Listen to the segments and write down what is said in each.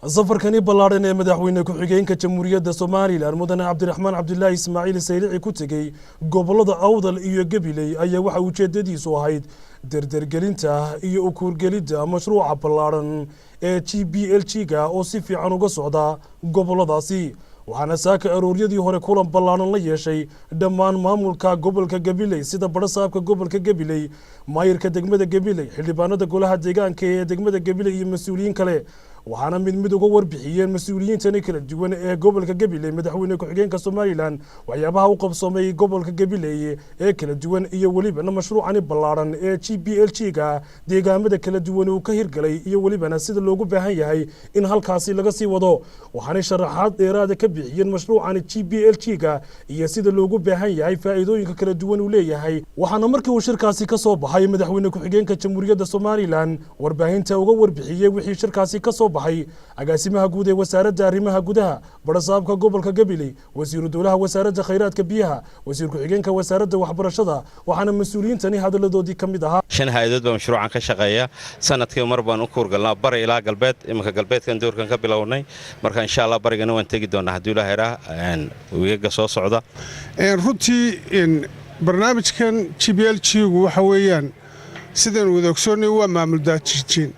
safarkani ballaaran ee madaxweyne ku-xigeenka jamhuuriyadda Soomaaliland mudane Cabdiraxmaan Cabdullaahi Ismaaciil Saylici ku tagay gobolada Awdal iyo Gabiley ayaa waxa ujeedadiisu ahayd dardargelinta iyo u kuurgelidda mashruuca ballaaran ee GBLG-ga oo si fiican uga socda goboladaasi waxaana saaka arooryadii hore kulan ballaaran la yeeshay dhammaan maamulka gobolka Gabiley sida barasaabka gobolka Gabiley maayirka degmada Gabiley xildhibaanada golaha deegaanka ee degmada Gabiley iyo mas'uuliyiin kale waxaana mid uga warbixiyeen mas'uuliyiintan kala duwan ee gobolka Gabiley madaxweyne ku-xigeenka Soomaaliland waxyaabaha uu qabsoomay gobolka Gabiley ee kala duwan iyo waliba mashruucani ballaaran ee GBLG-ga deegaamada kala duwan uu ka hirgalay iyo waliba sida loogu baahan yahay in halkaasi laga sii wado waxaana sharaxaad dheeraad ka bixiyeen mashruucani GBLG-ga iyo sida loogu baahan yahay faa'iidooyinka kala duwan uu leeyahay waxaana markii uu shirkaasi ka soo baxay madaxweyne ku-xigeenka jamhuuriyadda Soomaaliland warbaahinta uga warbixiyay wixii shirkaasi ka soo baxay agaasimaha guud ee wasaaradda arrimaha gudaha barasaabka gobolka Gabiley wasiiru dowlaha wasaaradda khayraadka biyaha wasiir ku-xigeenka wasaaradda waxbarashada waxaana mas'uuliyiintani hadaladoodii kamid ahaa shan hay'adood baa mashruucan ka shaqeeya sanadkii mar baan u kuurgalnaa bari ilaa galbeed imika galbeedkan doorkan ka bilownay marka insha Allah barigana waan tagi doonaa haddii Ilaahay weegaga soo socda runtii barnaamijkan GBLG-gu waxa weeyaan sidaan wada ogsoonay waa maamul daadejin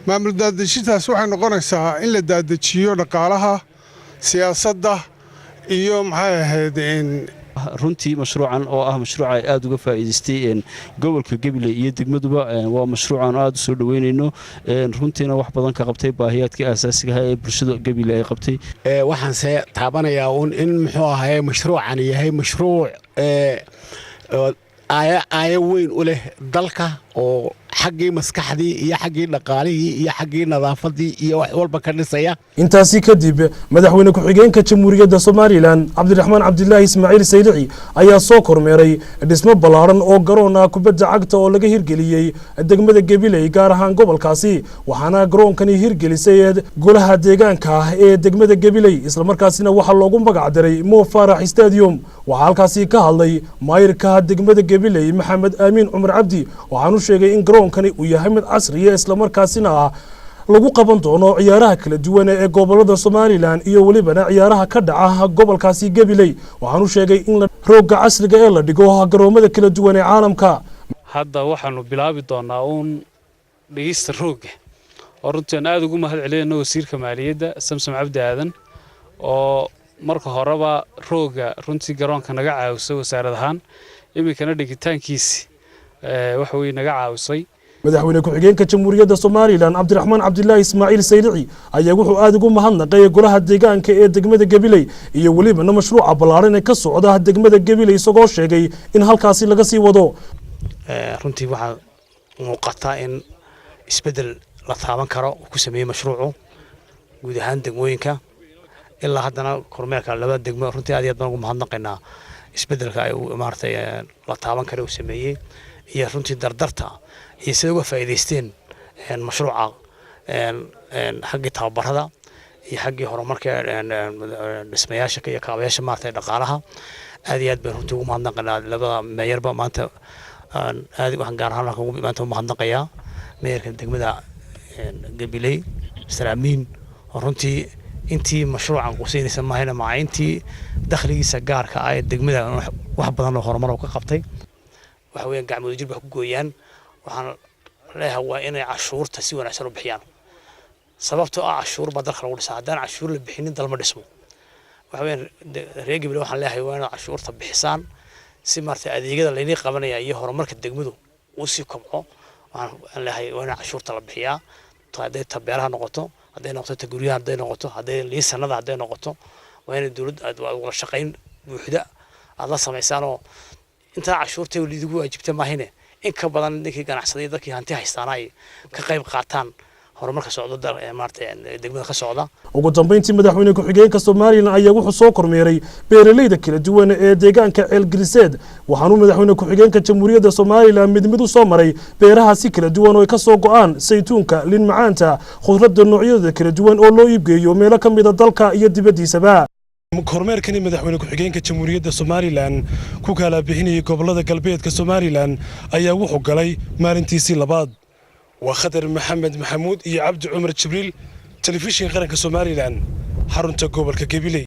maamul daadejintaas waxay noqonaysaa in la daadajiyo dhaqaalaha siyaasadda iyo maxay ahayd runtii mashruucan oo ah mashruuc ay aad uga faa'iideystay gobolka Gabiley iyo degmaduba waa mashruucan aad u soo dhaweynayno runtiina wax badan ka qabtay baahiyaadka aasaasiga ah ee bulshada Gabiley ay qabtay waxaan se taabanayaa in muxuu ahaay mashruucan yahay mashruuc aaya weyn u leh dalka oo xaggii maskaxdii iyo xaggii dhaqaalihii iyo xaggii nadaafadii iyo wax walba ka dhisaya intaasi kadib madaxweyne ku-xigeenka jamhuuriyadda Soomaaliland Cabdiraxmaan Cabdullaahi Ismaaciil Saylici ayaa soo kormeeray dhismo ballaaran oo garoona kubadda cagta oo laga hirgeliyay degmada Gabiley gaar ahaan gobolkaasi waxaana garoonkani hirgelisay golaha deegaanka ee degmada Gabiley isla markaasina waxa loogu magac daray Mo Farah Stadium waxa halkaasi ka hadlay maayirka degmada Gabiley Maxamed Amiin Cumar Cabdi waxaanu sheegay in garoonkani uu yahay mid casri ah isla markaasina lagu qaban doono ciyaaraha kala duwan ee gobolada Soomaaliland iyo waliba ciyaaraha ka dhaca gobolkaasi Gabiley waxaanu sheegay in roogga casriga ee la dhigo garoomada kala duwan ee caalamka hadda waxaanu bilaabi doonaa dhigista roogga oo runtii aad ugu mahad celinayno wasiirka maaliyadda Samsam Cabdi Aadan oo marka horeba roogga runtii garoonka naga caawisay wasaaradahan imikana dhigitaankiisi waxa weey naga caawisay madaxweyne ku-xigeenka jamhuuriyadda Soomaaliland Cabdiraxmaan Cabdullaahi Ismaaciil Saylici ayaa wuxuu aad ugu mahadnaqay golaha deegaanka ee degmada Gabiley iyo waliba mashruuca ballaaran ee ka socda degmada Gabiley isagoo sheegay in halkaasi laga sii wado runtii waxa muuqata in isbedel la taaban karo ku sameeyay mashruucu guud ahaan degmooyinka ilaa haddana kormeerka laba degmo runtii aad iyo aad baan ugu mahadnaqaynaa isbedelka ay maartay la taaban karo uu sameeyay iyo runtii dardarta iyo sida uga faa'iideysteen mashruuca xagga tababarada iyo xagga horumarka dhismayaasha iyo kaabayaasha maartay dhaqaalaha aad iyo aad baan runtii ugu mahadnaqaynaa labada meeyarba maanta aad waxaan gaar ahaan maanta ugu mahadnaqayaa meeyarka degmada Gabiley Mr. Amiin oo runtii intii mashruucan quseynaysa maahayna maayntii dakhligiisa gaarka ah ee degmada wax badan oo horumar ka qabtay waxa weeyaan gacmo jirba ku gooyaan waxaan leeyahay waa inay cashuurta si wanaagsan u bixiyaan sababtoo ah cashuur badal kala dhisa hadaan cashuur la bixinin dalma dhismo waxa weeyaan reer Gabiley waxaan leeyahay waa inay cashuurta bixisaan si martay adeegyada la inay qabanaya iyo horumarka degmadu uu si kobco waxaan leeyahay waa inay cashuurta la bixiyaa taday tabeeraha noqoto haday noqoto guryaha haday noqoto haday liisanada haday noqoto waa in dawladda aad wada shaqayn buuxda aad la sameeysan oo inta cashuurta walidigu waajibta maahine in ka badan ninkii ganacsaday dadkii hanti haystaan ay ka qayb qaataan horumarka socda maartay degmada ka socda ugu dambeyntii madaxweyne ku-xigeenka Soomaaliland ayaa wuxuu soo kormeeray beeraleyda kala duwan ee deegaanka Elgriseed waxaanu madaxweyne ku-xigeenka jamhuuriyadda Soomaaliland mid u soo maray beeraha si kala duwan oo ay ka soo go'aan saytuunka liin macaanta khudradda noocyada kala duwan oo loo iibgeeyo meelo ka mid ah dalka iyo dibadiisaba kormeerkani madaxweyne ku-xigeenka jamhuuriyadda Soomaaliland ku kala bixinayay gobolada galbeedka Soomaaliland ayaa wuxuu galay maalintiisii labaad وخضر محمد محمود يا عبد عمر جبريل telefishinka qaranka Somaliland xarunta gobolka Gabiley.